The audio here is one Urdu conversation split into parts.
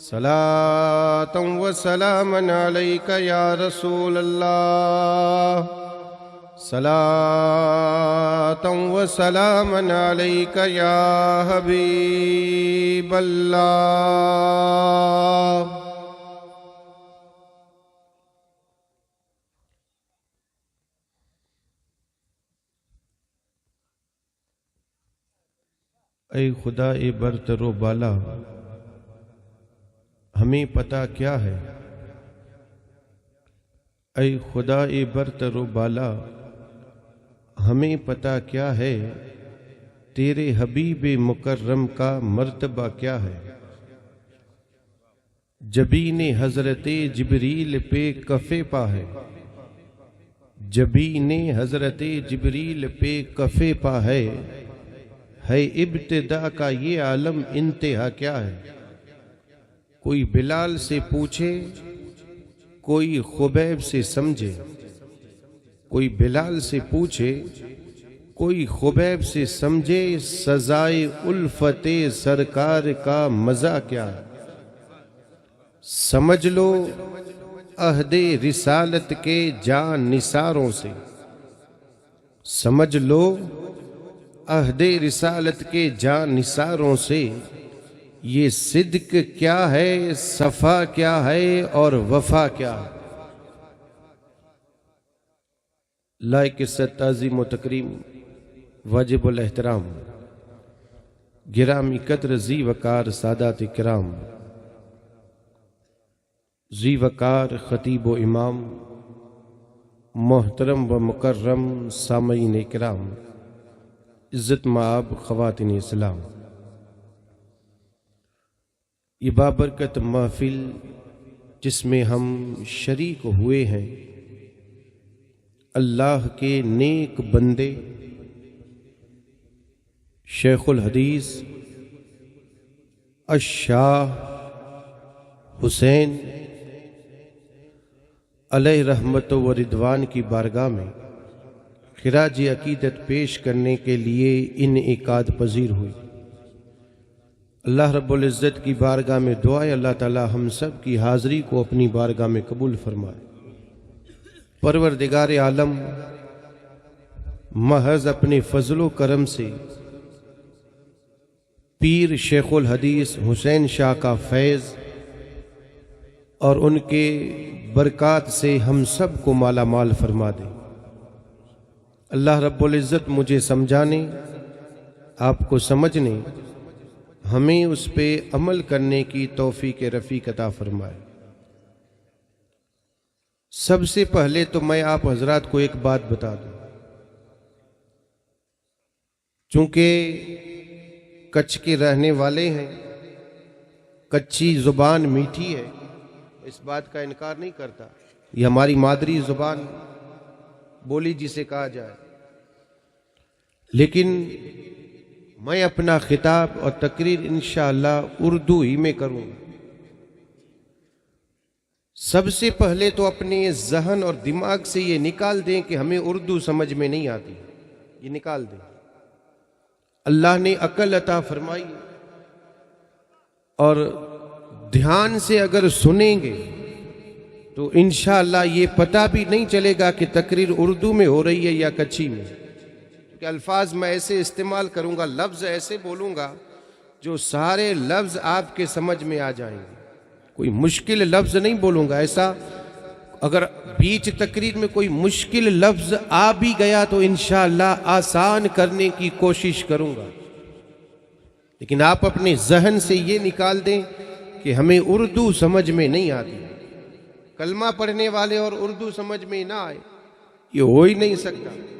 صلاة وسلاما عليك يا رسول الله صلاة وسلاما عليك يا حبيب الله اے خدا اے برتر و بالا ہمیں پتہ کیا ہے اے خدا اے برتر و بالا ہمیں پتہ کیا ہے تیرے حبیب مکرم کا مرتبہ کیا ہے جبین حضرت جبریل پہ کف پا ہے جبین حضرت جبریل پہ کف پا ہے ابتدا کا یہ عالم انتہا کیا ہے کوئی بلال سے پوچھے کوئی خبیب سے سمجھے کوئی بلال سے پوچھے کوئی خبیب سے سمجھے سزائے الفت سرکار کا مزہ کیا ہے سمجھ لو عہد رسالت کے جان نثاروں سے سمجھ لو عہد رسالت کے جان نثاروں سے یہ صدق کیا ہے صفا کیا ہے اور وفا کیا ہے لائق عزت تعظیم و تکریم واجب الاحترام گرامی قدر ذی وقار سادات کرام ذی وقار خطیب و امام محترم و مکرم سامعین کرام عزت مآب خواتین اسلام یہ بابرکت محفل جس میں ہم شریک ہوئے ہیں اللہ کے نیک بندے شیخ الحدیث الشاہ حسین علیہ رحمت و رضوان کی بارگاہ میں خراج عقیدت پیش کرنے کے لیے انعقاد پذیر ہوئی اللہ رب العزت کی بارگاہ میں دعا ہے اللہ تعالی ہم سب کی حاضری کو اپنی بارگاہ میں قبول فرمائے پروردگار عالم محض اپنے فضل و کرم سے پیر شیخ الحدیث حسین شاہ کا فیض اور ان کے برکات سے ہم سب کو مالا مال فرما دے اللہ رب العزت مجھے سمجھانے آپ کو سمجھنے ہمیں اس پہ عمل کرنے کی توفیق رفیق عطا فرمائے سب سے پہلے تو میں آپ حضرات کو ایک بات بتا دوں چونکہ کچھ کے رہنے والے ہیں کچی زبان میٹھی ہے اس بات کا انکار نہیں کرتا یہ ہماری مادری زبان بولی جسے کہا جائے لیکن میں اپنا خطاب اور تقریر انشاءاللہ اردو ہی میں کروں گا سب سے پہلے تو اپنے ذہن اور دماغ سے یہ نکال دیں کہ ہمیں اردو سمجھ میں نہیں آتی یہ نکال دیں اللہ نے عقل عطا فرمائی اور دھیان سے اگر سنیں گے تو انشاءاللہ یہ پتہ بھی نہیں چلے گا کہ تقریر اردو میں ہو رہی ہے یا کچھی میں کہ الفاظ میں ایسے استعمال کروں گا لفظ ایسے بولوں گا جو سارے لفظ آپ کے سمجھ میں آ جائیں گے کوئی مشکل لفظ نہیں بولوں گا ایسا اگر بیچ تقریر میں کوئی مشکل لفظ آ بھی گیا تو انشاءاللہ آسان کرنے کی کوشش کروں گا لیکن آپ اپنے ذہن سے یہ نکال دیں کہ ہمیں اردو سمجھ میں نہیں آتی کلمہ پڑھنے والے اور اردو سمجھ میں نہ آئے یہ ہو ہی نہیں سکتا یہ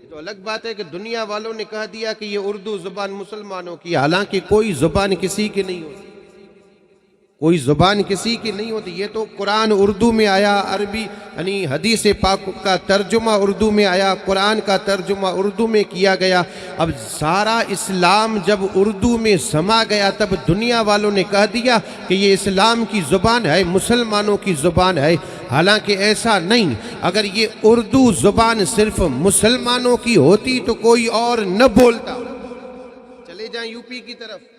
تو الگ بات ہے کہ دنیا والوں نے کہہ دیا کہ یہ اردو زبان مسلمانوں کی حالانکہ کوئی زبان کسی کی نہیں ہوتی کوئی زبان کسی کی نہیں ہوتی یہ تو قرآن اردو میں آیا عربی یعنی حدیث پاک کا ترجمہ اردو میں آیا قرآن کا ترجمہ اردو میں کیا گیا اب سارا اسلام جب اردو میں سما گیا تب دنیا والوں نے کہہ دیا کہ یہ اسلام کی زبان ہے مسلمانوں کی زبان ہے حالانکہ ایسا نہیں اگر یہ اردو زبان صرف مسلمانوں کی ہوتی تو کوئی اور نہ بولتا چلے جائیں یو پی کی طرف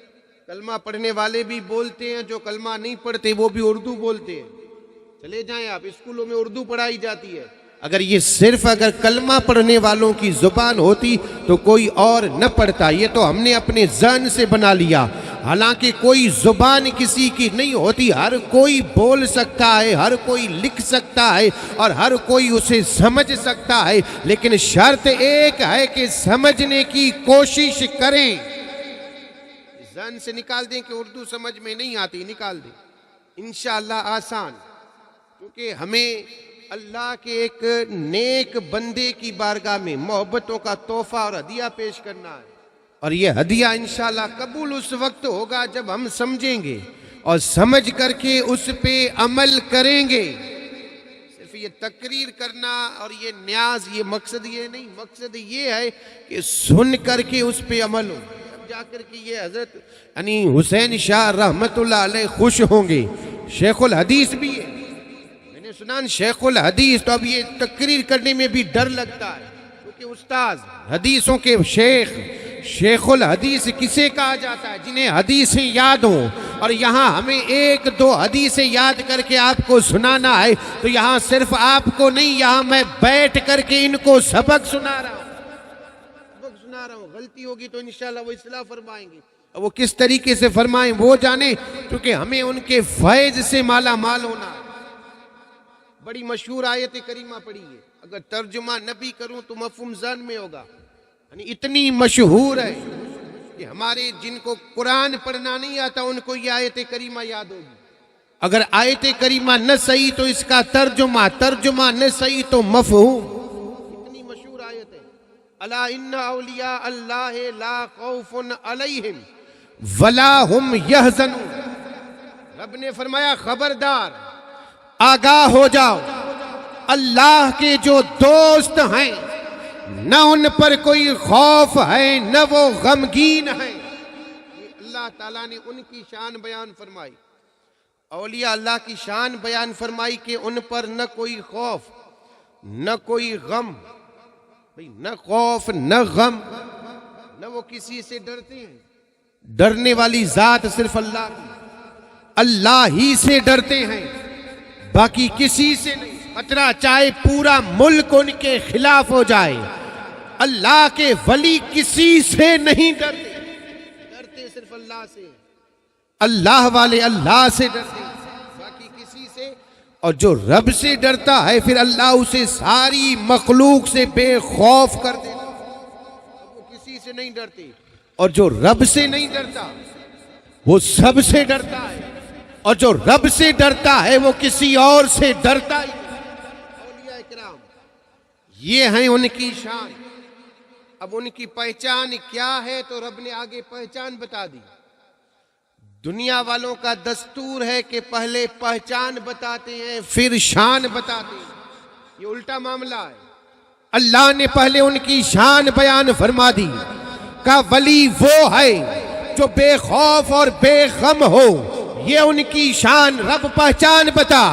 کلمہ پڑھنے والے بھی بولتے ہیں، جو کلمہ نہیں پڑھتے وہ بھی اردو بولتے ہیں. چلے جائیں آپ، اسکولوں میں اردو پڑھائی جاتی ہے. اگر یہ صرف اگر کلمہ پڑھنے والوں کی زبان ہوتی تو کوئی اور نہ پڑھتا. یہ تو ہم نے اپنے ذہن سے بنا لیا، حالانکہ کوئی زبان کسی کی نہیں ہوتی. ہر کوئی بول سکتا ہے، ہر کوئی لکھ سکتا ہے اور ہر کوئی اسے سمجھ سکتا ہے، لیکن شرط ایک ہے کہ سمجھنے کی کوشش کریں. ذہن سے نکال دیں کہ اردو سمجھ میں نہیں آتی، نکال دیں، انشاءاللہ آسان. کیونکہ ہمیں اللہ کے ایک نیک بندے کی بارگاہ میں محبتوں کا تحفہ اور ہدیہ پیش کرنا ہے، اور یہ ہدیہ انشاءاللہ قبول اس وقت ہوگا جب ہم سمجھیں گے اور سمجھ کر کے اس پہ عمل کریں گے. صرف یہ تقریر کرنا اور یہ نیاز، یہ مقصد یہ نہیں. مقصد یہ ہے کہ سن کر کے اس پہ عمل ہو، تب جا کر کے یہ حضرت یعنی حسین شاہ رحمت اللہ علیہ خوش ہوں گے. شیخ الحدیث بھی ہے، سنان شیخ الحدیث. تو اب یہ تقریر کرنے میں بھی ڈر لگتا ہے، کیونکہ استاذ حدیثوں کے شیخ الحدیث کسے کہا جاتا ہے؟ جنہیں حدیثیں یاد ہوں. اور یہاں ہمیں ایک دو حدیثیں یاد کر کے آپ کو سنانا ہے، تو یہاں صرف آپ کو نہیں، یہاں میں بیٹھ کر کے ان کو سبق سنا رہا ہوں. غلطی ہوگی تو انشاءاللہ وہ اصلاح فرمائیں گے، اور وہ کس طریقے سے فرمائیں وہ جانے، کیونکہ ہمیں ان کے فیض سے مالا مال ہونا ہے. بڑی مشہور آیت کریمہ پڑھی ہے، اگر ترجمہ نہ بھی کروں تو مفہوم ذہن میں ہوگا. یعنی اتنی مشہور ہے کہ ہمارے جن کو قرآن پڑھنا نہیں آتا ان کو یہ آیت کریمہ یاد ہوگی. اگر آیت کریمہ نہ صحیح تو اس کا ترجمہ نہ صحیح تو مفہوم. اتنی مشہور آیت ہے، الا ان اولیاء اللہ لا خوف علیہم ولا هم یحزنون. رب نے فرمایا خبردار، آگاہ ہو جاؤ، اللہ کے جو دوست ہیں نہ ان پر کوئی خوف ہے نہ وہ غمگین ہیں. اللہ تعالیٰ نے ان کی شان بیان فرمائی، اولیاء اللہ کی شان بیان فرمائی کہ ان پر نہ کوئی خوف نہ کوئی غم. نہ خوف نہ غم، نہ وہ کسی سے ڈرتے ہیں. ڈرنے والی ذات صرف اللہ کی، اللہ ہی سے ڈرتے ہیں، باقی کسی سے نہیں. خطرہ چاہے پورا ملک ان کے خلاف ہو جائے، اللہ کے ولی کسی سے نہیں ڈرتے صرف اللہ سے. اللہ والے اللہ سے ڈرتے باقی کسی سے. اور جو رب سے ڈرتا ہے پھر اللہ اسے ساری مخلوق سے بے خوف کر دیتا، وہ کسی سے نہیں ڈرتے. اور جو رب سے نہیں ڈرتا وہ سب سے ڈرتا ہے، اور جو رب سے ڈرتا ہے وہ کسی اور سے ڈرتا ہی. اولیاء کرام یہ ہیں ان کی شان. اب ان کی پہچان کیا ہے تو رب نے آگے پہچان بتا دی. دنیا والوں کا دستور ہے کہ پہلے پہچان بتاتے ہیں پھر شان بتاتے ہیں، یہ الٹا معاملہ ہے. اللہ نے پہلے ان کی شان بیان فرما دی، کہ ولی وہ ہے جو بے خوف اور بے غم ہو. یہ ان کی شان. رب پہچان بتا،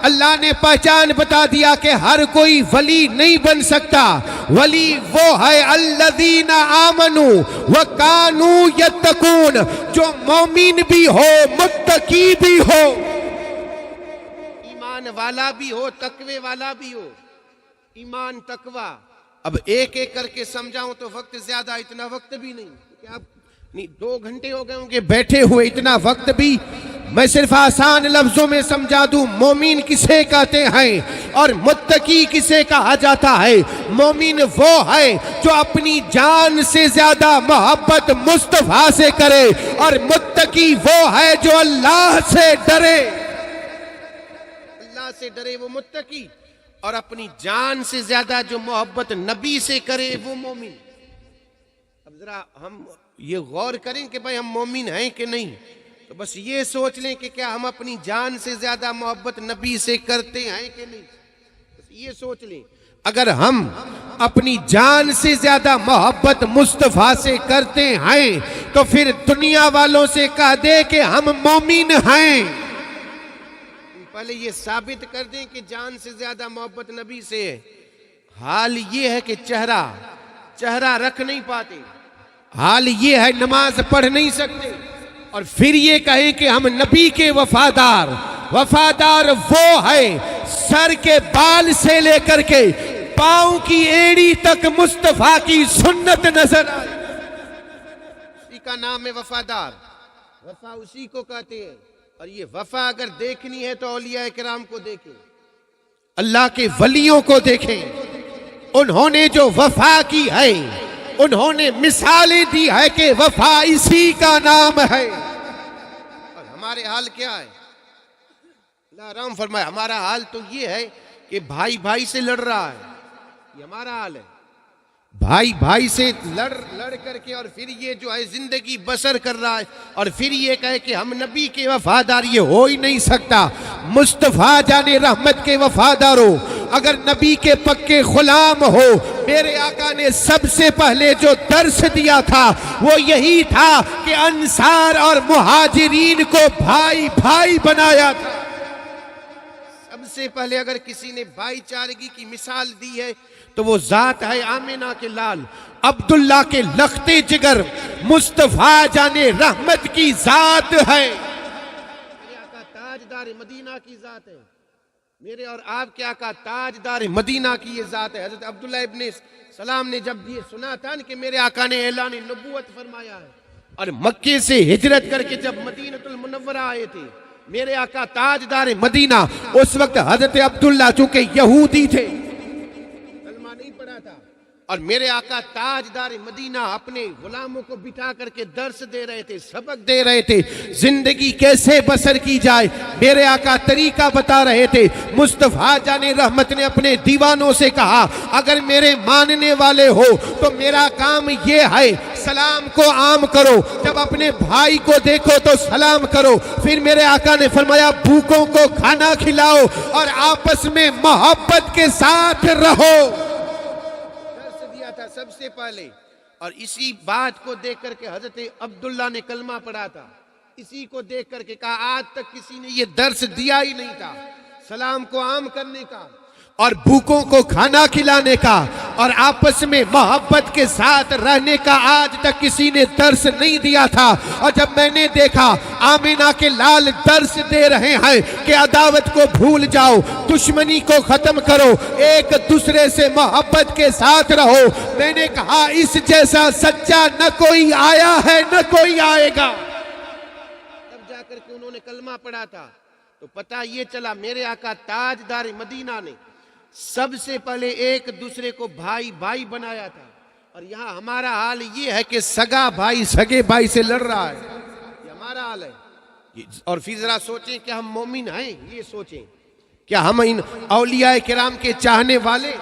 اللہ نے پہچان بتا دیا کہ ہر کوئی ولی نہیں بن سکتا. ولی وہ ہے الذین آمنوا وکانوا یتقون، جو مومن بھی ہو متقی بھی ہو، ایمان والا بھی ہو تقوی والا بھی ہو. ایمان تقوی اب ایک ایک کر کے سمجھاؤں تو وقت زیادہ، اتنا وقت بھی نہیں کہ آپ 2 گھنٹے ہو گئے ہوں گے بیٹھے ہوئے، اتنا وقت بھی. میں صرف آسان لفظوں میں سمجھا دوں. مومن کسے کہتے ہیں اور متقی کسے کہا جاتا ہے؟ مومن وہ ہے جو اپنی جان سے زیادہ محبت مصطفیٰ سے کرے، اور متقی وہ ہے جو اللہ سے ڈرے. اللہ سے ڈرے وہ متقی، اور اپنی جان سے زیادہ جو محبت نبی سے کرے وہ مومن. اب ذرا ہم یہ غور کریں کہ بھائی ہم مومن ہیں کہ نہیں، تو بس یہ سوچ لیں کہ کیا ہم اپنی جان سے زیادہ محبت نبی سے کرتے ہیں کہ نہیں. بس یہ سوچ لیں. اگر ہم اپنی جان سے زیادہ محبت مصطفیٰ سے کرتے ہیں تو پھر دنیا والوں سے کہہ دے کہ ہم مومن ہیں. پہلے یہ ثابت کر دیں کہ جان سے زیادہ محبت نبی سے ہے. حال یہ ہے کہ چہرہ رکھ نہیں پاتے، حال یہ ہے نماز پڑھ نہیں سکتے، اور پھر یہ کہیں کہ ہم نبی کے وفادار وہ ہے سر کے بال سے لے کر کے پاؤں کی ایڑی تک مصطفیٰ کی سنت نظر آئے. اسی کا نام ہے وفادار. وفا اسی کو کہتے ہیں. اور یہ وفا اگر دیکھنی ہے تو اولیاء کرام کو دیکھیں, اللہ کے ولیوں کو دیکھیں. انہوں نے جو وفا کی ہے, انہوں نے مثالیں دی ہے کہ وفا اسی کا نام ہے. اور ہمارے حال کیا ہے؟ اللہ رحم فرمائے. ہمارا حال تو یہ ہے کہ بھائی بھائی سے لڑ رہا ہے. یہ ہمارا حال ہے. بھائی بھائی سے لڑ کر کے اور پھر یہ جو ہے زندگی بسر کر رہا ہے, اور پھر یہ کہے کہ ہم نبی کے وفادار. یہ ہو ہی نہیں سکتا. مصطفیٰ جان رحمت کے وفادار ہو, اگر نبی کے پکے غلام ہو. میرے آقا نے سب سے پہلے جو درس دیا تھا وہ یہی تھا کہ انصار اور مہاجرین کو بھائی بھائی بنایا تھا. سب سے پہلے اگر کسی نے بھائی چارگی کی مثال دی ہے تو وہ ذات ہے آمینہ کے لال, عبداللہ کے لختے جگر, مصطفیٰ جان رحمت کی ذات ہے. میرے آقا تاجدار مدینہ کی ذات ہے. میرے اور آپ کے آقا تاجدار مدینہ کی یہ ذات ہے. حضرت عبداللہ ابن سلام نے جب یہ سنا تھا کہ میرے آقا نے اعلان نبوت فرمایا ہے, اور مکے سے ہجرت کر کے جب مدینہ المنورہ آئے تھے میرے آقا تاجدار مدینہ, اس وقت حضرت عبداللہ چونکہ یہودی تھے, کلمہ نہیں پڑھا تھا, اور میرے آقا تاجدار مدینہ اپنے غلاموں کو بٹھا کر کے درس دے رہے تھے, سبق دے رہے تھے, زندگی کیسے بسر کی جائے. میرے آقا طریقہ بتا رہے تھے. مصطفیٰ جان رحمت نے اپنے دیوانوں سے کہا اگر میرے ماننے والے ہو تو میرا کام یہ ہے, سلام کو عام کرو, جب اپنے بھائی کو دیکھو تو سلام کرو. پھر میرے آقا نے فرمایا بھوکوں کو کھانا کھلاؤ اور آپس میں محبت کے ساتھ رہو. سب سے پہلے, اور اسی بات کو دیکھ کر کے حضرت عبداللہ نے کلمہ پڑھا تھا. اسی کو دیکھ کر کے کہا آج تک کسی نے یہ درس دیا ہی نہیں تھا, سلام کو عام کرنے کا اور بھوکوں کو کھانا کھلانے کا اور آپس میں محبت کے ساتھ رہنے کا. آج تک کسی نے درس نہیں دیا تھا. اور جب میں نے دیکھا آمینہ کے لال درس دے رہے ہیں کہ عداوت کو بھول جاؤ, دشمنی کو ختم کرو, ایک دوسرے سے محبت کے ساتھ رہو, میں نے کہا اس جیسا سچا نہ کوئی آیا ہے نہ کوئی آئے گا. تب جا کر کے انہوں نے کلمہ پڑھا تھا تو پتہ یہ چلا میرے آقا تاجدار مدینہ نے سب سے پہلے ایک دوسرے کو بھائی بھائی بنایا تھا. اور یہاں ہمارا حال یہ ہے کہ سگا بھائی سگے بھائی سے لڑ رہا ہے. یہ ہمارا حال ہے. اور پھر ذرا سوچیں کہ ہم مومن ہیں, یہ سوچیں کیا ہم ان اولیاء کرام کے چاہنے والے,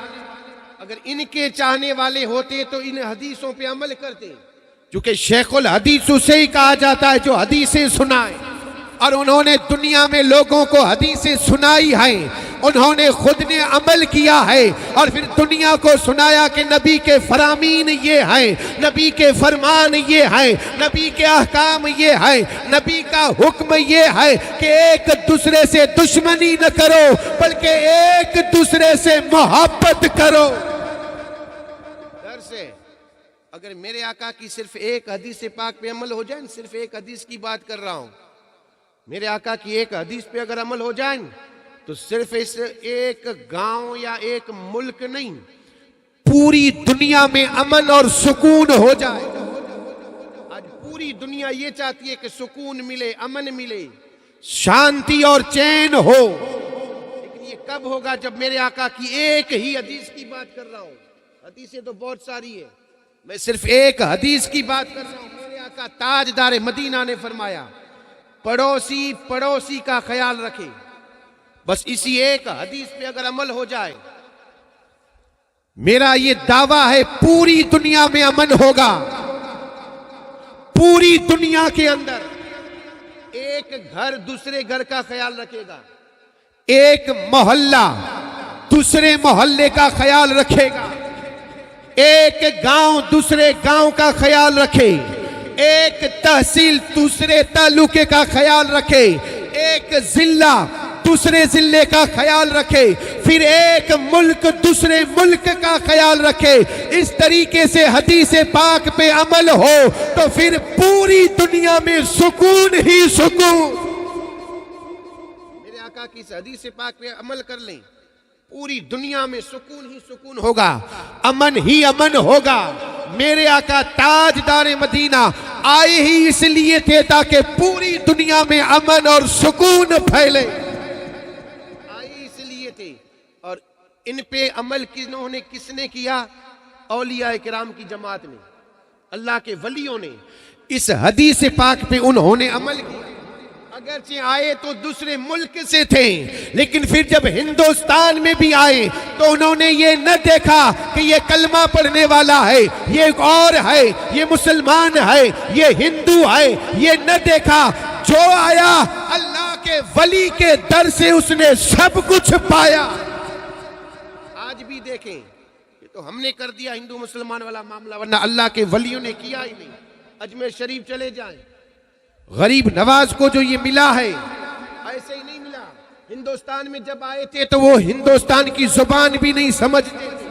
اگر ان کے چاہنے والے ہوتے تو ان حدیثوں پہ عمل کرتے, کیونکہ شیخ الحدیث اسے ہی کہا جاتا ہے جو حدیثیں سنائے. اور انہوں نے دنیا میں لوگوں کو حدیثیں سنائی ہیں, انہوں نے خود نے عمل کیا ہے, اور پھر دنیا کو سنایا کہ نبی کے فرامین یہ ہیں, نبی کے فرمان یہ ہیں, نبی کے احکام یہ ہیں, نبی کا حکم یہ ہے کہ ایک دوسرے سے دشمنی نہ کرو بلکہ ایک دوسرے سے محبت کرو. درس ہے. اگر میرے آقا کی صرف ایک حدیث پاک پہ عمل ہو جائے, صرف ایک حدیث کی بات کر رہا ہوں, میرے آقا کی ایک حدیث پہ اگر عمل ہو جائیں تو صرف اس ایک گاؤں یا ایک ملک نہیں, پوری دنیا میں امن اور سکون ہو جائے. آج پوری دنیا یہ چاہتی ہے کہ سکون ملے, امن ملے, شانتی اور چین ہو. لیکن یہ کب ہوگا جب میرے آقا کی ایک ہی حدیث کی بات کر رہا ہوں. حدیثیں تو بہت ساری ہے, میں صرف ایک حدیث کی بات کر رہا ہوں. میرے آقا تاجدار مدینہ نے فرمایا پڑوسی پڑوسی کا خیال رکھے. بس اسی ایک حدیث پہ اگر عمل ہو جائے, میرا یہ دعویٰ ہے پوری دنیا میں امن ہوگا. پوری دنیا کے اندر ایک گھر دوسرے گھر کا خیال رکھے گا, ایک محلہ دوسرے محلے کا خیال رکھے گا, ایک گاؤں دوسرے گاؤں کا خیال رکھے, ایک تحصیل دوسرے تعلقے کا خیال رکھے, ایک ضلع دوسرے ضلع کا خیال رکھے. پھر ایک ملک دوسرے ملک کا خیال رکھے، اس طریقے سے حدیث پاک پہ عمل ہو تو پھر پوری دنیا میں سکون ہی سکون۔ میرے آقا کی اس حدیث پاک پہ عمل کر لیں، پوری دنیا میں سکون ہی سکون ہوگا، امن ہی امن ہوگا۔ میرے آقا تاجدار مدینہ آئے ہی اس لیے تھے تاکہ پوری دنیا میں امن اور سکون پھیلے۔ آئے اس لیے تھے، اور ان پہ عمل کس نے کیا؟ اولیاء کرام کی جماعت نے، اللہ کے ولیوں نے۔ اس حدیث پاک پہ انہوں نے عمل کیا۔ اگرچہ آئے تو دوسرے ملک سے تھے، لیکن پھر جب ہندوستان میں بھی آئے تو انہوں نے یہ نہ دیکھا کہ یہ کلمہ پڑھنے والا ہے، یہ ایک اور ہے، یہ مسلمان ہے، یہ ہندو ہے، یہ نہ دیکھا۔ جو آیا اللہ کے ولی کے در سے اس نے سب کچھ پایا۔ آج بھی دیکھیں، یہ تو ہم نے کر دیا ہندو مسلمان والا معاملہ، ورنہ اللہ کے ولیوں نے کیا ہی نہیں۔ اجمیر شریف چلے جائیں، غریب نواز کو جو یہ ملا ہے ایسے ہی نہیں ملا۔ ہندوستان میں جب آئے تھے تو وہ ہندوستان کی زبان بھی نہیں سمجھتے تھے،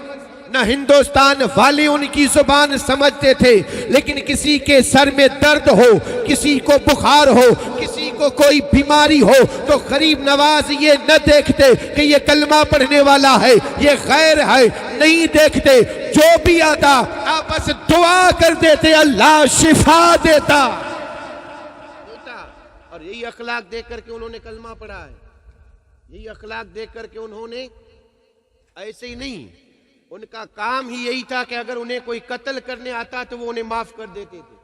نہ ہندوستان والے ان کی زبان سمجھتے تھے، لیکن کسی کے سر میں درد ہو، کسی کو بخار ہو، کسی کو کوئی بیماری ہو تو غریب نواز یہ نہ دیکھتے کہ یہ کلمہ پڑھنے والا ہے، یہ غیر ہے، نہیں دیکھتے۔ جو بھی آتا آپس دعا کر دیتے، اللہ شفا دیتا۔ اور یہی اخلاق دیکھ کر کے انہوں نے کلمہ پڑھا ہے، یہی اخلاق دیکھ کر کے انہوں نے، ایسے ہی نہیں، ان کا کام ہی یہی تھا کہ اگر انہیں کوئی قتل کرنے آتا تو وہ انہیں معاف کر دیتے تھے،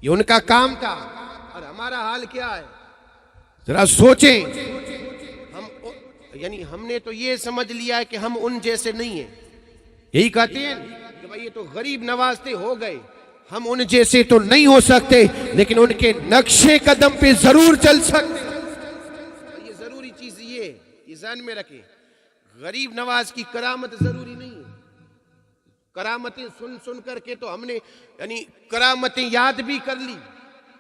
یہ ان کا کام تھا۔ اور ہمارا حال کیا ہے؟ ذرا سوچیں، ہم نے تو یہ سمجھ لیا ہے کہ ہم ان جیسے نہیں ہیں، یہی کہتے ہیں کہ بھائی یہ تو غریب نواز تھے، ہو گئے، ہم ان جیسے تو نہیں ہو سکتے لیکن ان کے نقشے قدم پہ ضرور چل سکتے۔ یہ ضروری چیز یہ ذہن میں رکھیں، غریب نواز کی کرامت ضروری نہیں ہے۔ کرامتیں سن کر کے تو ہم نے کرامتیں یاد بھی کر لی،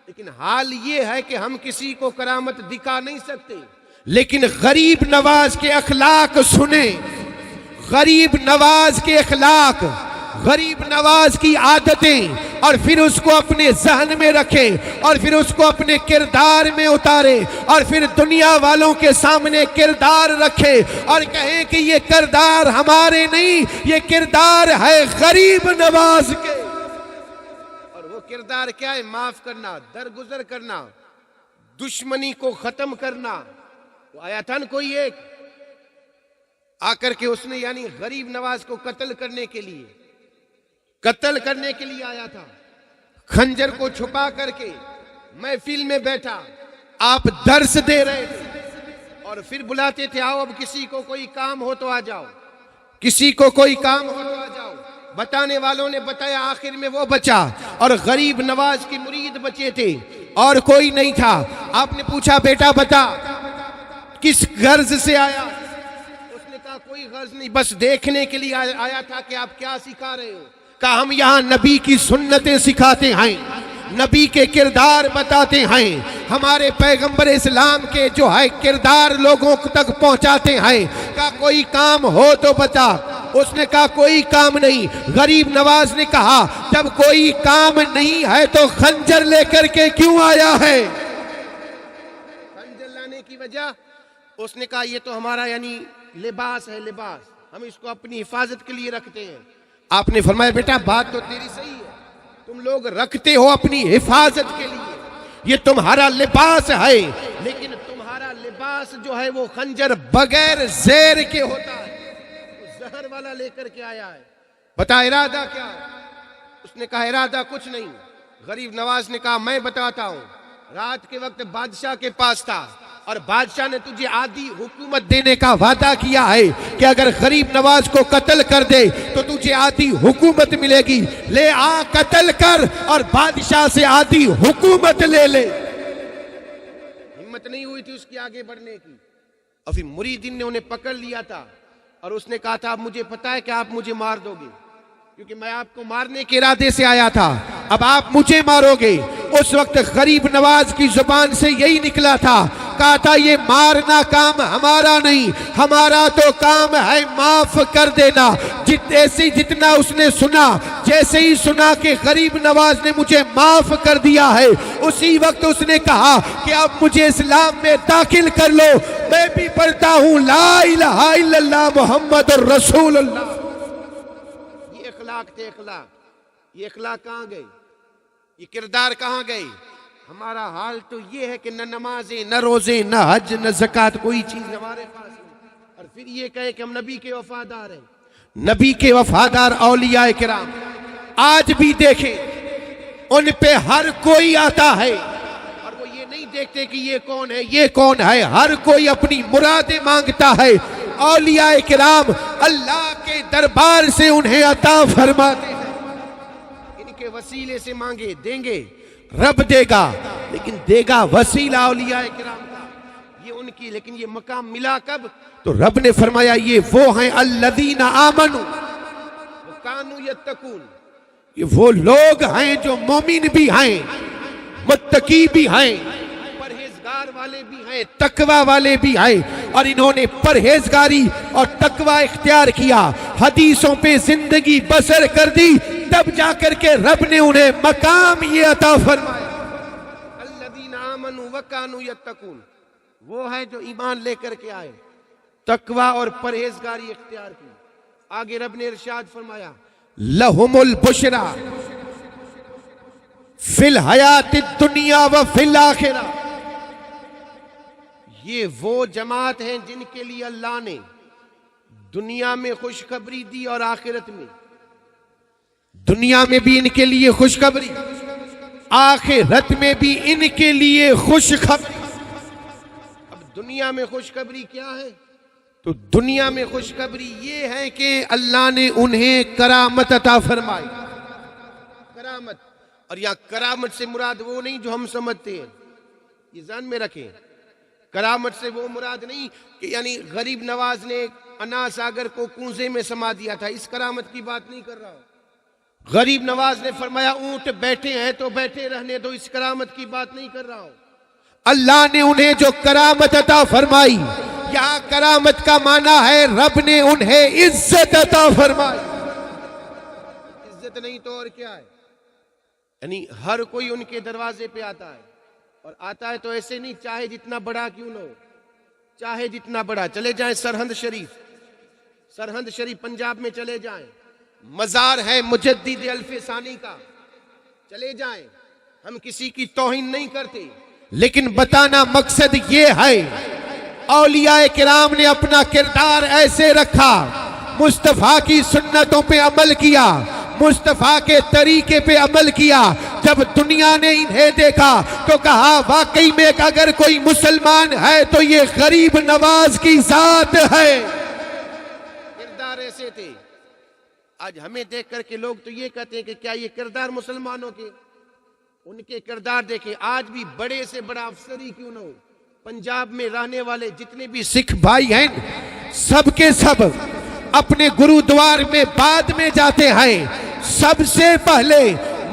لیکن حال یہ ہے کہ ہم کسی کو کرامت دکھا نہیں سکتے۔ لیکن غریب نواز کے اخلاق سنیں، غریب نواز کے اخلاق، غریب نواز کی عادتیں، اور پھر اس کو اپنے ذہن میں رکھیں اور پھر اس کو اپنے کردار میں اتاریں، اور پھر دنیا والوں کے سامنے کردار رکھیں اور کہیں کہ یہ کردار ہمارے نہیں، یہ کردار ہے غریب نواز کے۔ اور وہ کردار کیا ہے؟ معاف کرنا، درگزر کرنا، دشمنی کو ختم کرنا۔ وہ آیا تھا نا کوئی ایک آ کر کے اس نے غریب نواز کو قتل کرنے کے لیے آیا تھا، خنجر کو چھپا کر کے محفل میں بیٹھا، آپ درس دے رہے تھے اور پھر بلاتے تھے آؤ اب کسی کو کوئی کام ہو تو آ جاؤ، کسی کو کوئی کام ہو تو آ جاؤ۔ بتانے والوں نے بتایا، آخر میں وہ بچا اور غریب نواز کی مرید بچے تھے اور کوئی نہیں تھا۔ آپ نے پوچھا بیٹا بتا کس غرض سے آیا؟ اس نے کہا کوئی غرض نہیں، بس دیکھنے کے لیے آیا تھا کہ آپ کیا سکھا رہے ہو۔ کہا ہم یہاں نبی کی سنتیں سکھاتے ہیں، نبی کے کردار بتاتے ہیں، ہمارے پیغمبر اسلام کے جو ہے کردار لوگوں تک پہنچاتے ہیں۔ کہا کوئی کام ہو تو بتا۔ اس نے کہا کوئی کام نہیں۔ غریب نواز نے کہا جب کوئی کام نہیں ہے تو خنجر لے کر کے کیوں آیا ہے؟ خنجر لانے کی وجہ اس نے کہا یہ تو ہمارا لباس ہے، لباس، ہم اس کو اپنی حفاظت کے لیے رکھتے ہیں۔ آپ نے فرمایا بیٹا بات تو تیری صحیح ہے، تم لوگ رکھتے ہو اپنی حفاظت کے لیے، یہ تمہارا لباس ہے، لیکن تمہارا لباس جو ہے وہ خنجر بغیر زیر کے ہوتا ہے، زہر والا لے کر کے آیا ہے۔ بتا ارادہ کیا ہے؟ اس نے کہا ارادہ کچھ نہیں۔ غریب نواز نے کہا میں بتاتا ہوں۔ رات کے وقت بادشاہ کے پاس تھا اور بادشاہ نے تجھے آدھی حکومت دینے کا وعدہ کیا ہے کہ اگر غریب نواز کو قتل کر دے تو تجھے آدھی حکومت ملے گی، لے آ قتل کر اور بادشاہ سے آدھی حکومت لے لے۔ ہمت نہیں ہوئی تھی اس کی آگے بڑھنے کی، اور پھر مریدین نے انہیں پکڑ لیا تھا اور اس نے کہا تھا اب مجھے پتا ہے کہ آپ مجھے مار دو گے، کیونکہ میں آپ کو مارنے کے ارادے سے آیا تھا، اب آپ مجھے مارو گے۔ اس وقت غریب نواز کی زبان سے یہی نکلا تھا کہا تھا یہ مارنا کام ہمارا نہیں، ہمارا تو کام ہے معاف کر دینا۔ ایسے جتنا اس نے سنا، جیسے ہی سنا کہ غریب نواز نے مجھے معاف کر دیا ہے، اسی وقت اس نے کہا کہ اب مجھے اسلام میں داخل کر لو، میں بھی پڑھتا ہوں لا الہ الا اللہ محمد الرسول اللہ۔ یہ اخلاق تھے، اخلاق۔ یہ اخلاق کہاں گئے؟ یہ کردار کہاں گئے؟ ہمارا حال تو یہ ہے کہ نہ نمازیں، نہ روزے، نہ حج، نہ زکوٰۃ، کوئی چیز ہمارے پاس نہیں، اور پھر یہ کہے کہ ہم نبی کے وفادار ہیں۔ نبی کے وفادار اولیاء کرام آج بھی دیکھیں، ان پہ ہر کوئی آتا ہے، اور وہ یہ نہیں دیکھتے کہ یہ کون ہے، یہ کون ہے، ہر کوئی اپنی مرادیں مانگتا ہے۔ اولیاء کرام اللہ کے دربار سے انہیں عطا فرماتے ہیں، ان کے وسیلے سے مانگے، دیں گے، رب دے گا، لیکن دے گا وسیلہ اولیاء کرام کا، یہ ان کی۔ لیکن یہ مقام ملا کب؟ تو رب نے فرمایا یہ وہ ہیں الذین آمنوا وکانوا یتقون، یہ وہ لوگ ہیں جو مومن بھی ہیں، متقی بھی ہیں، پرہیزگار والے بھی ہیں، تقوی والے بھی ہیں، اور انہوں نے پرہیزگاری اور تقوی اختیار کیا، حدیثوں پہ زندگی بسر کر دی، تب جا کر کے رب نے انہیں مقام یہ عطا فرمایا۔ الذین آمنوا وکانوا یتقون، وہ ہیں جو ایمان لے کر کے آئے، تقوی اور پرہیزگاری اختیار کی۔ آگے رب نے ارشاد فرمایا لہم البشرا فی الحیات الدنیا و فی الآخرہ، یہ وہ جماعت ہیں جن کے لیے اللہ نے دنیا میں خوشخبری دی اور آخرت میں۔ دنیا میں بھی ان کے لیے خوشخبری، آخرت میں بھی ان کے لیے خوشخبری۔ اب دنیا میں خوشخبری کیا ہے؟ تو دنیا میں خوشخبری یہ ہے کہ اللہ نے انہیں کرامت عطا فرمائی۔ کرامت، اور یہاں کرامت سے مراد وہ نہیں جو ہم سمجھتے ہیں، یہ ذہن میں رکھیں۔ کرامت سے وہ مراد نہیں کہ یعنی غریب نواز نے انا ساگر کو کنزے میں سما دیا تھا، اس کرامت کی بات نہیں کر رہا ہوں۔ غریب نواز نے فرمایا اونٹ بیٹھے ہیں تو بیٹھے رہنے دو، اس کرامت کی بات نہیں کر رہا ہوں۔ اللہ نے انہیں جو کرامت عطا فرمائی، یہاں کرامت کا معنی ہے رب نے انہیں عزت عطا فرمائی۔ عزت نہیں تو اور کیا ہے؟ یعنی ہر کوئی ان کے دروازے پہ آتا ہے، اور آتا ہے تو ایسے نہیں، چاہے جتنا بڑا کیوں نہ ہو، چاہے جتنا بڑا۔ چلے جائیں سرہند شریف پنجاب میں چلے جائیں، مزار ہے مجدد الف ثانی کا، چلے جائیں، ہم کسی کی توہین نہیں کرتے، لیکن بتانا مقصد یہ ہے اولیاء کرام نے اپنا کردار ایسے رکھا، مصطفیٰ کی سنتوں پہ عمل کیا، مصطفیٰ کے طریقے پہ عمل کیا۔ جب دنیا نے انہیں دیکھا تو کہا واقعی میں اگر کوئی مسلمان ہے تو یہ غریب نواز کی ذات ہے۔ کردار ایسے تھے۔ آج ہمیں دیکھ کر کے لوگ تو یہ کہتے ہیں کہ کیا یہ کردار مسلمانوں کے؟ ان کے کردار دیکھیں، آج بھی بڑے سے بڑا افسری کیوں نہ ہو، پنجاب میں رہنے والے جتنے بھی سکھ بھائی ہیں سب کے سب اپنے گرودوار میں بعد میں جاتے ہیں، سب سے پہلے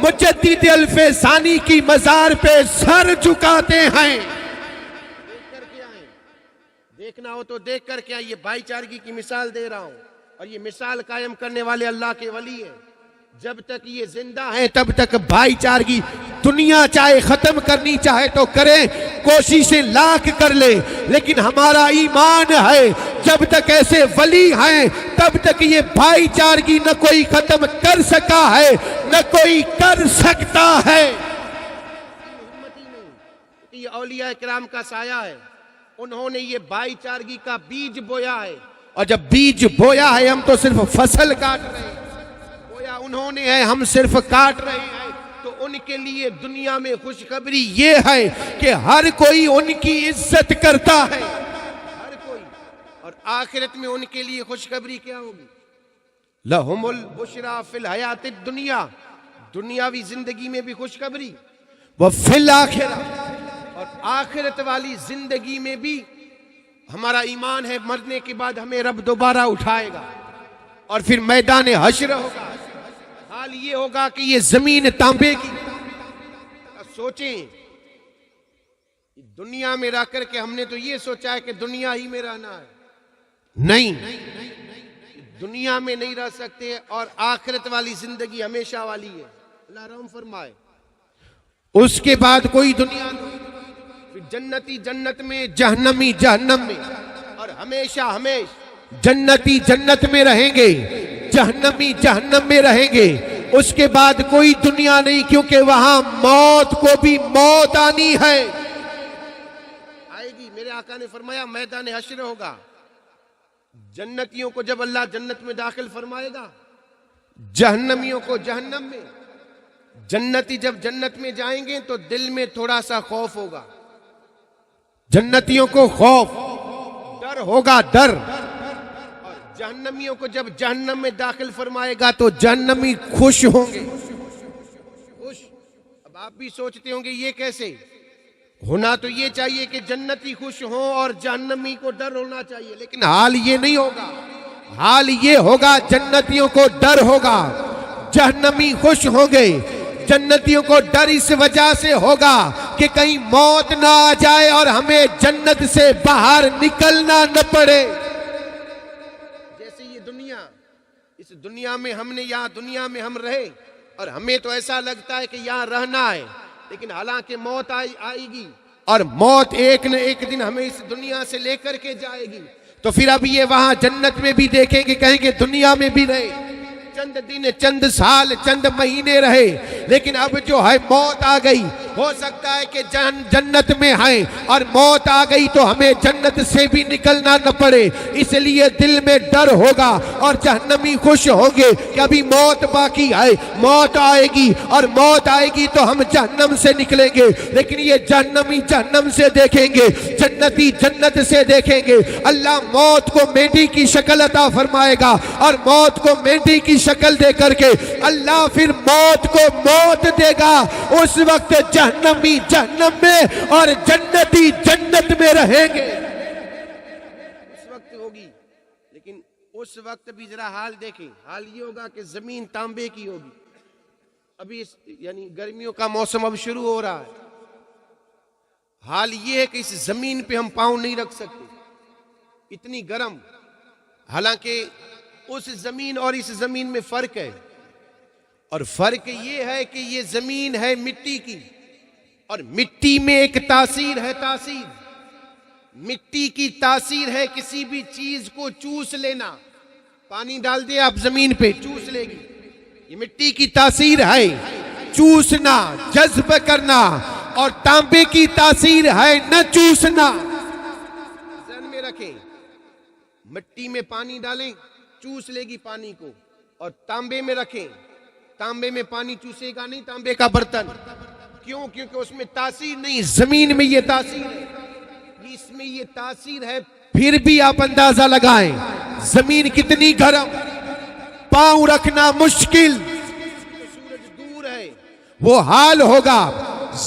مجدد الف ثانی کی مزار پہ سر جھکاتے ہیں۔ دیکھ کر کے آئیں، دیکھنا ہو تو دیکھ کر کے آئیں۔ یہ بھائی چارگی کی مثال دے رہا ہوں، اور یہ مثال قائم کرنے والے اللہ کے ولی ہیں۔ جب تک یہ زندہ ہیں تب تک بھائی چارگی دنیا چاہے ختم کرنی چاہے تو کریں، کوششیں لاکھ کر لے، لیکن ہمارا ایمان ہے جب تک ایسے ولی ہیں تب تک یہ بھائی چارگی نہ کوئی ختم کر سکا ہے نہ کوئی کر سکتا ہے۔ یہ اولیاء کرام کا سایہ ہے، انہوں نے یہ بھائی چارگی کا بیج بویا ہے، اور جب بیج بویا ہے ہم تو صرف فصل کاٹ رہے ہیں، بویا انہوں نے ہے، ہم صرف کاٹ رہے ہیں۔ تو ان کے لیے دنیا میں خوشخبری یہ ہے کہ ہر کوئی ان کی عزت کرتا ہے، ہر کوئی، اور آخرت میں ان کے لیے خوشخبری کیا ہوگی؟ لہم البشرا فی الحیات الدنیا، دنیاوی زندگی میں بھی خوشخبری، وفی الآخرہ، اور آخرت والی زندگی میں بھی ہمارا ایمان ہے مرنے کے بعد ہمیں رب دوبارہ اٹھائے گا، اور پھر میدان حشر ہوگا۔ حال یہ ہوگا کہ یہ زمین تانبے کی، سوچیں دنیا میں رہ کر کے ہم نے تو یہ سوچا ہے کہ دنیا ہی میں رہنا ہے. نہیں, دنیا میں نہیں رہ سکتے اور آخرت والی زندگی ہمیشہ والی ہے. اللہ رحم فرمائے. اس کے بعد کوئی دنیا نہیں. پھر جنتی جنت میں, جہنمی جہنم میں, اور ہمیشہ جنتی جنت میں رہیں گے, جہنمی جہنم میں رہیں گے. اس کے بعد کوئی دنیا نہیں, کیونکہ وہاں موت کو بھی موت آنی ہے, آئے گی. میرے آقا نے فرمایا میدان حشر ہوگا. جنتیوں کو جب اللہ جنت میں داخل فرمائے گا, جہنمیوں کو جہنم میں. جنتی جب جنت میں جائیں گے تو دل میں تھوڑا سا خوف ہوگا. جنتیوں کو خوف, ڈر ہوگا, ڈر. اور جہنمیوں کو جب جہنم میں داخل فرمائے گا تو جہنمی خوش ہوں گے, خوش. اب آپ بھی سوچتے ہوں گے یہ کیسے ہونا؟ تو یہ چاہیے کہ جنتی خوش ہوں اور جہنمی کو ڈر ہونا چاہیے, لیکن حال یہ نہیں ہوگا. حال یہ ہوگا جنتیوں کو ڈر ہوگا, جہنمی خوش ہوں گے. جنتیوں کو ڈر اس وجہ سے ہوگا کہ کہیں موت نہ آ جائے اور ہمیں جنت سے باہر نکلنا نہ پڑے. جیسے یہ دنیا, اس دنیا میں ہم نے, یہاں دنیا میں ہم رہے اور ہمیں تو ایسا لگتا ہے کہ یہاں رہنا ہے, لیکن حالانکہ موت آئے گی اور موت ایک نہ ایک دن ہمیں اس دنیا سے لے کر کے جائے گی. تو پھر اب یہ وہاں جنت میں بھی دیکھیں گے, کہیں گے دنیا میں بھی رہے, چند دن, چند سال, چند مہینے رہے, لیکن اب جو ہے موت آ گئی. ہو سکتا ہے کہ جنت میں ہیں اور موت آ گئی تو ہمیں جنت سے بھی نکلنا نہ پڑے, اس لیے دل میں ڈر ہوگا. اور جہنمی خوش ہوں گے کہ ابھی موت باقی ہے, موت آئے گی اور موت آئے گی تو ہم جہنم سے نکلیں گے. لیکن یہ جہنمی جہنم سے دیکھیں گے, جنتی جنت سے دیکھیں گے. اللہ موت کو مینڈی کی شکل عطا فرمائے گا, اور موت کو مینڈی کی شکل دے کر کے اللہ پھر موت کو موت دے گا. اس وقت جہنمی جہنم میں اور جنتی جنت میں رہیں گے. اس وقت ہوگی, لیکن اس وقت بھی ذرا حال دیکھیں. حال یہ ہوگا کہ زمین تانبے کی ہوگی. ابھی یعنی گرمیوں کا موسم اب شروع ہو رہا ہے. حال یہ ہے کہ اس زمین پہ ہم پاؤں نہیں رکھ سکتے, اتنی گرم. حالانکہ اس زمین اور اس زمین میں فرق ہے, اور فرق یہ ہے کہ یہ زمین ہے مٹی کی, اور مٹی میں ایک تاثیر ہے. تاثیر, مٹی کی تاثیر ہے کسی بھی چیز کو چوس لینا. پانی ڈال دے آپ زمین پہ, چوس لے گی. یہ مٹی کی تاثیر ہے چوسنا, جذب کرنا. اور تانبے کی تاثیر ہے نہ چوسنا. ذہن میں رکھیں, مٹی میں پانی ڈالیں, چوس لے گی پانی کو. اور تانبے میں رکھیں, تانبے میں پانی چوسے گا نہیں, تانبے کا برتن. کیوں؟ کیونکہ اس میں تاثیر نہیں. زمین میں یہ تاثیر ہے, اس میں یہ تاثیر ہے. پھر بھی آپ اندازہ لگائیں زمین کتنی گرم, پاؤں رکھنا مشکل. سورج دور ہے, وہ حال ہوگا.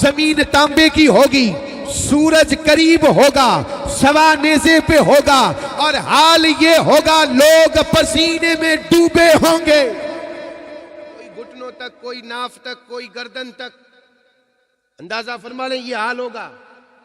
زمین تانبے کی ہوگی, سورج قریب ہوگا, سوا نیزے پہ ہوگا, اور حال یہ ہوگا لوگ پسینے میں ڈوبے ہوں گے. کوئی گھٹنوں تک, کوئی ناف تک, کوئی گردن تک. اندازہ فرما لیں یہ حال ہوگا.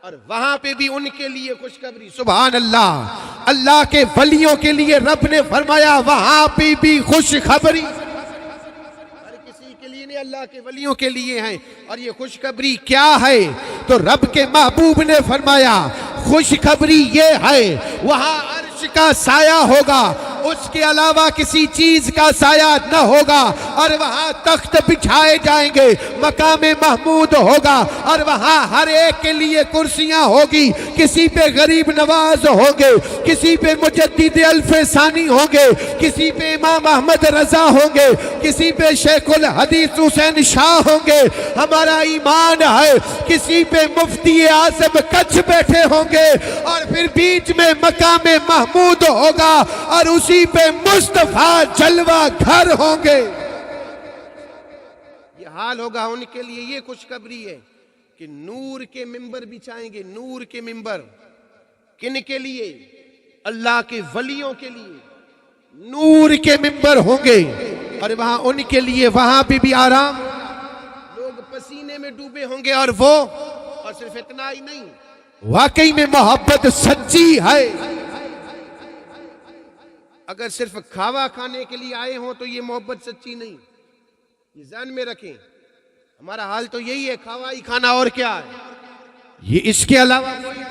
اور وہاں پہ بھی ان کے لیے خوشخبری. سبحان اللہ, اللہ کے ولیوں کے لیے رب نے فرمایا وہاں پہ بھی خوشخبری. ہر کسی کے لیے نہیں, اللہ کے ولیوں کے لیے ہیں. اور یہ خوشخبری کیا ہے؟ تو رب کے محبوب نے فرمایا خوشخبری یہ ہے وہاں عرش کا سایہ ہوگا, اس کے علاوہ کسی چیز کا سایہ نہ ہوگا. اور وہاں تخت بچھائے جائیں گے, مقام محمود ہوگا. اور وہاں ہر ایک کے لیے کرسیاں ہوگی. کسی پہ غریب نواز ہوں گے, کسی پہ مجدد الف ثانی ہوں گے, کسی پہ امام احمد رضا ہوں گے, کسی پہ شیخ الحدیث حسین شاہ ہوں گے. ہمارا ایمان ہے کسی پہ مفتی اعظم کچھ بیٹھے ہوں گے. اور پھر بیچ میں مقام محمود ہوگا, اور اسی پہ مصطفیٰ جلوہ گھر ہوں گے. یہ حال ہوگا ان کے لیے. یہ خوشخبری ہے کہ نور کے ممبر بچھائیں گے. نور کے ممبر کن کے لیے؟ اللہ کے ولیوں کے لیے نور کے ممبر ہوں گے. اور وہاں ان کے لیے وہاں پہ بھی آرام. لوگ پسینے میں ڈوبے ہوں گے. اور وہ, اور صرف اتنا ہی نہیں, واقعی میں محبت سچی ہے. اگر صرف کھاوا کھانے کے لیے آئے ہوں تو یہ محبت سچی نہیں. یہ ذہن میں رکھیں. ہمارا حال تو یہی ہے، کھاوا ہی کھانا، اور کیا ہے یہ. اس کے علاوہ کوئی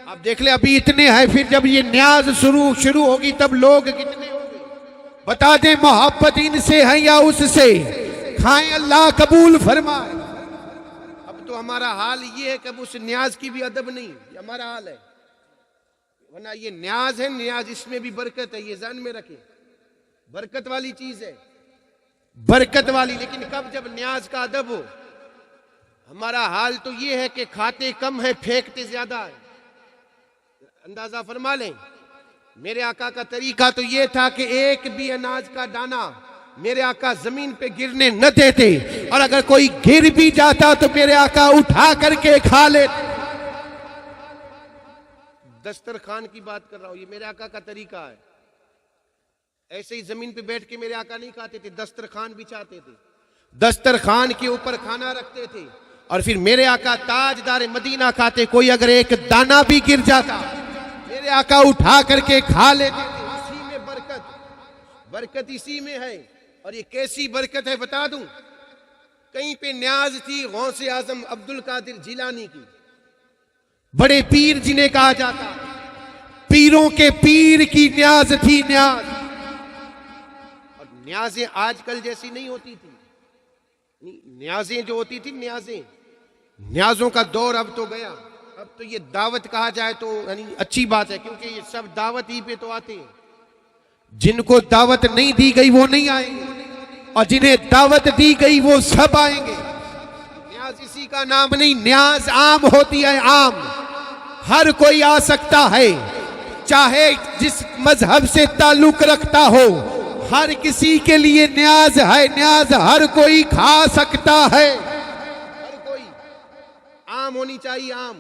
آپ دیکھ لیں ابھی اتنے ہیں، پھر جب یہ نیاز شروع ہوگی تب لوگ کتنے ہوں گے. بتا دیں محبت ان سے ہے یا اس سے. کھائیں اللہ قبول فرمائے. اب تو ہمارا حال یہ ہے کہ اب اس نیاز کی بھی ادب نہیں، یہ ہمارا حال ہے. ورنہ یہ نیاز ہے، نیاز اس میں بھی برکت ہے، یہ ذہن میں رکھیں. برکت والی چیز ہے، برکت والی. لیکن کب؟ جب نیاز کا ادب ہو. ہمارا حال تو یہ ہے کہ کھاتے کم ہے، پھینکتے زیادہ ہے. اندازہ فرما لیں. میرے آقا کا طریقہ تو یہ تھا کہ ایک بھی اناج کا دانہ میرے آقا زمین پہ گرنے نہ دیتے، اور اگر کوئی گر بھی جاتا تو میرے آقا اٹھا کر کے کھا لیتے. دسترخوان کی بات کر رہا ہوں، یہ میرے آقا کا طریقہ ہے. ایسے ہی زمین پہ بیٹھ کے میرے آقا نہیں کھاتے تھے، دسترخوان بچھاتے تھے، دسترخوان کے اوپر کھانا رکھتے تھے، اور پھر میرے آقا تاجدار مدینہ کھاتے. کوئی اگر ایک دانہ بھی گر جاتا میرے آقا اٹھا کر کے کھا لیتے تھے. اسی میں برکت اسی میں ہے. اور یہ کیسی برکت ہے بتا دوں. کہیں پہ نیاز تھی غوث اعظم عبد القادر جیلانی کی، بڑے پیر جنہیں کہا جاتا، پیروں کے پیر کی نیاز تھی. نیاز اور نیازیں آج کل جیسی نہیں ہوتی تھی. نیازیں جو ہوتی تھی، نیازوں کا دور اب تو گیا. اب تو یہ دعوت کہا جائے تو یعنی اچھی بات ہے، کیونکہ یہ سب دعوت ہی پہ تو آتے ہیں. جن کو دعوت نہیں دی گئی وہ نہیں آئیں گے، اور جنہیں دعوت دی گئی وہ سب آئیں گے. نیاز اسی کا نام نہیں، نیاز عام ہوتی ہے. عام ہر کوئی آ سکتا ہے، چاہے جس مذہب سے تعلق رکھتا ہو، ہر کسی کے لیے نیاز ہے. نیاز ہر کوئی کھا سکتا ہے، ہر کوئی. عام ہونی چاہیے، عام.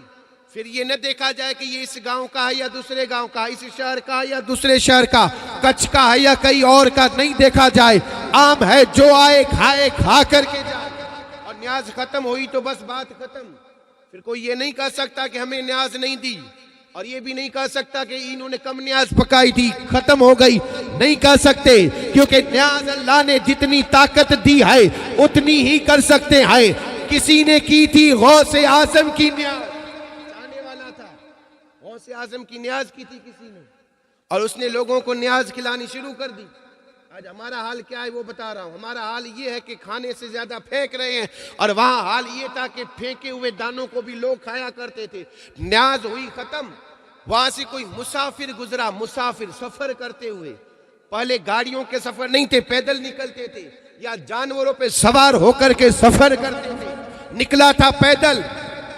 پھر یہ نہ دیکھا جائے کہ یہ اس گاؤں کا ہے یا دوسرے گاؤں کا، اس شہر کا ہے یا دوسرے شہر کا، کچھ کا ہے یا کئی اور کا. نہیں دیکھا جائے، عام ہے. جو آئے کھائے، کھا کر کے جائے. اور نیاز ختم ہوئی تو بس بات ختم. پھر کوئی یہ نہیں کہہ سکتا کہ ہمیں نیاز نہیں دی، اور یہ بھی نہیں کہہ سکتا کہ انہوں نے کم نیاز پکائی تھی، ختم ہو گئی. نہیں کہہ سکتے، کیونکہ نیاز اللہ نے جتنی طاقت دی ہے اتنی ہی کر سکتے ہیں. کسی نے کی تھی غوث اعظم کی نیاز، چاہنے والا تھا، غوث اعظم کی نیاز کی تھی کسی نے، اور اس نے لوگوں کو نیاز کھلانی شروع کر دی. آج ہمارا حال کیا ہے وہ بتا رہا ہوں. ہمارا حال یہ ہے کہ کھانے سے زیادہ پھینک رہے ہیں، اور وہاں حال یہ تھا کہ پھینکے ہوئے دانوں کو بھی لوگ کھایا کرتے تھے. نیاز ہوئی ختم. وہاں سے کوئی مسافر گزرا، مسافر سفر کرتے ہوئے. پہلے گاڑیوں کے سفر نہیں تھے، پیدل نکلتے تھے یا جانوروں پہ سوار ہو کر کے سفر کرتے تھے. نکلا تھا پیدل،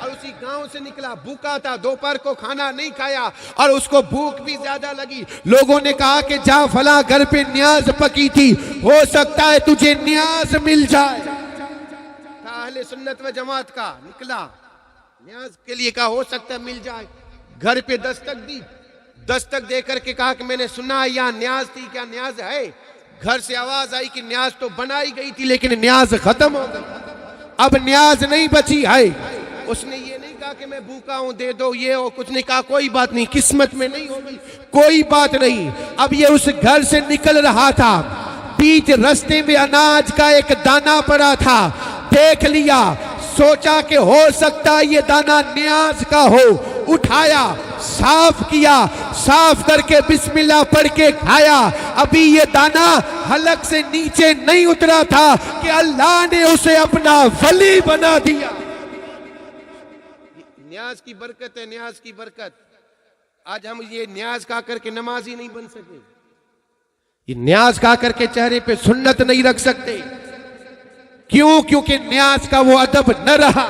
اور اسی گاؤں سے نکلا، بھوکا تھا، دوپہر کو کھانا نہیں کھایا، اور اس کو بھوک بھی زیادہ لگی. لوگوں نے کہا کہ جا فلاں گھر پہ نیاز پکی تھی، ہو سکتا ہے تجھے نیاز مل جائے. تھا اہل سنت و جماعت کا، نکلا نیاز کے لیے، کہا ہو سکتا ہے مل جائے. گھر پہ دستک دی، دستک دے کر کے کہا کہ میں نے سنا ہے یہاں نیاز تھی، کیا نیاز ہے؟ گھر سے آواز آئی کہ نیاز تو بنائی گئی تھی لیکن نیاز ختم ہو گئی، اب نیاز نہیں بچی ہے. اس نے یہ نہیں کہا کہ میں بھوکا ہوں دے دو، یہ ہو کچھ نہیں کہا. کوئی بات نہیں، قسمت میں نہیں ہوگی، کوئی بات نہیں. اب یہ اس گھر سے نکل رہا تھا، بیچ رستے میں اناج کا ایک دانہ پڑا تھا. دیکھ لیا، سوچا کہ ہو سکتا یہ دانہ نیاز کا ہو. اٹھایا، صاف کیا، صاف کر کے بسم اللہ پڑھ کے کھایا. ابھی یہ دانہ حلق سے نیچے نہیں اترا تھا کہ اللہ نے اسے اپنا ولی بنا دیا. نیاز کی برکت ہے، نیاز کی برکت. آج ہم یہ نیاز کھا کر کے نمازی نہیں بن سکے، یہ نیاز کھا کر کے چہرے پہ سنت نہیں رکھ سکتے. کیوں؟ کیونکہ نیاز کا وہ ادب نہ رہا.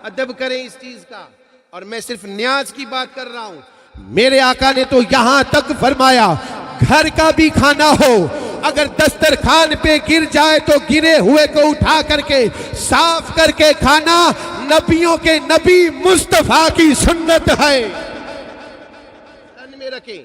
ادب کریں اس چیز کا. اور میں صرف نیاز کی بات کر رہا ہوں. میرے آقا نے تو یہاں تک فرمایا گھر کا بھی کھانا ہو، اگر دسترخوان پہ گر جائے تو گرے ہوئے کو اٹھا کر کے صاف کر کے کھانا نبیوں کے نبی مصطفیٰ کی سنت ہے. ذہن میں رکھیں،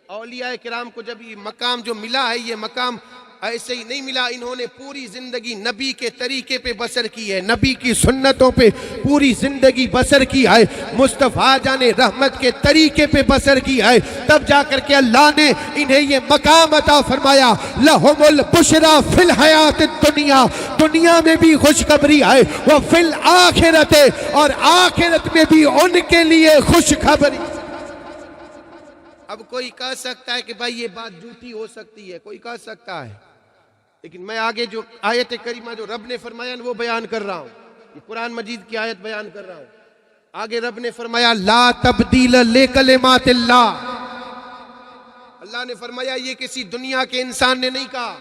اولیاء کرام کو جب یہ مقام جو ملا ہے، یہ مقام ایسے ہی نہیں ملا، انہوں نے پوری زندگی نبی کے طریقے پہ بسر کی ہے، نبی کی سنتوں پہ پوری زندگی بسر کی ہے، مصطفیٰ جان رحمت کے طریقے پہ بسر کی ہے، تب جا کر کے اللہ نے انہیں یہ مقام عطا فرمایا، لہم البشرا فی الحیات الدنیا، دنیا میں بھی خوشخبری ہے، وہ فی الآخرت، اور آخرت میں بھی ان کے لیے خوشخبری۔ اب کوئی کہہ سکتا ہے کہ بھائی یہ بات جھوٹی ہو سکتی ہے، کوئی کہہ سکتا ہے، لیکن میں آگے جو آیت کریمہ جو رب نے فرمایا وہ بیان کر رہا ہوں، یہ قرآن مجید کی آیت بیان کر رہا ہوں۔ آگے رب نے فرمایا لا تبدیل لکلمات اللہ، اللہ نے فرمایا یہ کسی دنیا کے انسان نے نہیں کہا،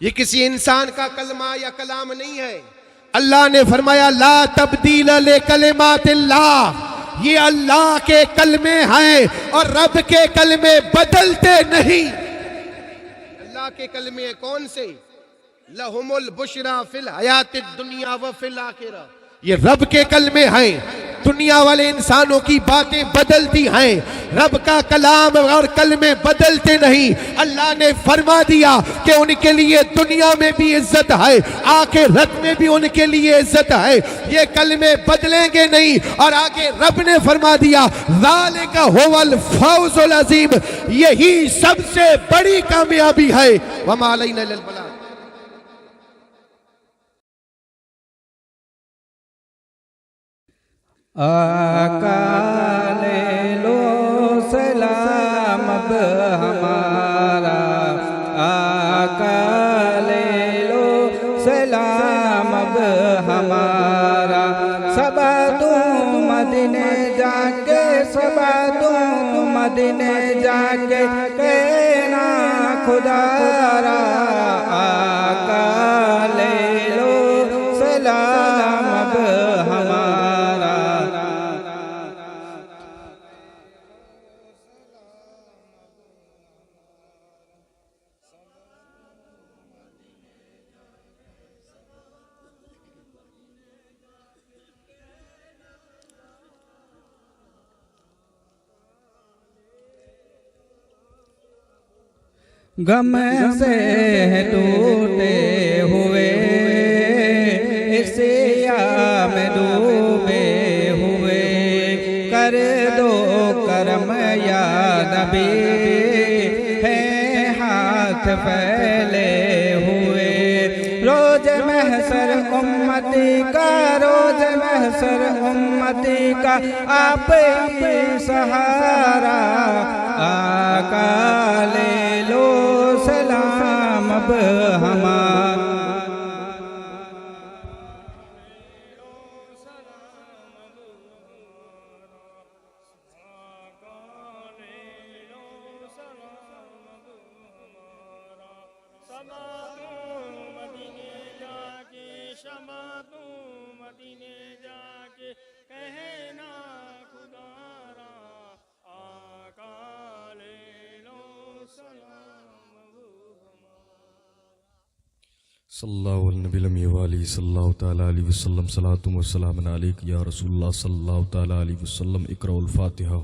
یہ کسی انسان کا کلمہ یا کلام نہیں ہے، اللہ نے فرمایا لا تبدیل لکلمات اللہ، یہ اللہ کے کلمے ہیں اور رب کے کلمے بدلتے نہیں۔ اللہ کے کلمے کون سے؟ لہم البشرا فی الحیات الدنیا و فی الآخرہ، یہ رب کے کلمے ہیں، دنیا والے انسانوں کی باتیں بدلتی ہیں، رب کا کلام اور کلمے بدلتے نہیں۔ اللہ نے فرما دیا کہ ان کے لیے دنیا میں بھی عزت ہے، آخرت میں بھی ان کے لیے عزت ہے، یہ کلمے بدلیں گے نہیں۔ اور آگے رب نے فرما دیا ذالک هو الفوز العظیم، یہی سب سے بڑی کامیابی ہے۔ وما علینا الا البلاغ۔ آقا لے لو سلام اب ہمارا، آقا لے لو سلام اب ہمارا، صبا تم مدینے جا کے، صبا تم مدینے جا کے کہنا خدا را، آقا لے لو سلام اب ہمارا۔ غم سے ٹوٹے ہوئے اس سیاہ میں ڈوبے ہوئے، کر دو کرم یا نبی، ہے ہاتھ پھیلے ہوئے، روز محشر امتی کا، روز محشر امتی کا آپ ہی سہارا، آقا لے لو سلام اب ہمارا۔ صلی اللہ علیہ نبی الامی والی صلی اللہ تعالیٰ علیہ وسلم، صلاۃ و سلام علیک یا رسول اللہ صلی اللہ تعالیٰ علیہ وسلم۔ اقرأ الفاتحہ۔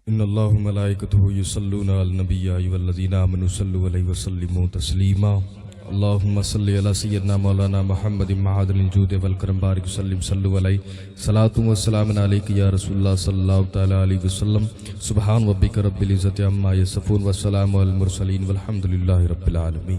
ان اللہ ملائکتہ یصلون علی النبی یا ایھا الذین آمنوا صلوا علیہ وسلموا تسلیما۔ اللہم صلی علی سیدنا مولانا محمد معدن الجود والکرم بارک وسلم صلو علیہ، صلاۃ و سلام علیک یا رسول اللہ صلی اللہ تعالیٰ علیہ وسلم۔ سبحان ربک رب العزت عما یصفون والسلام علی المرسلین والحمد للہ رب العالمین۔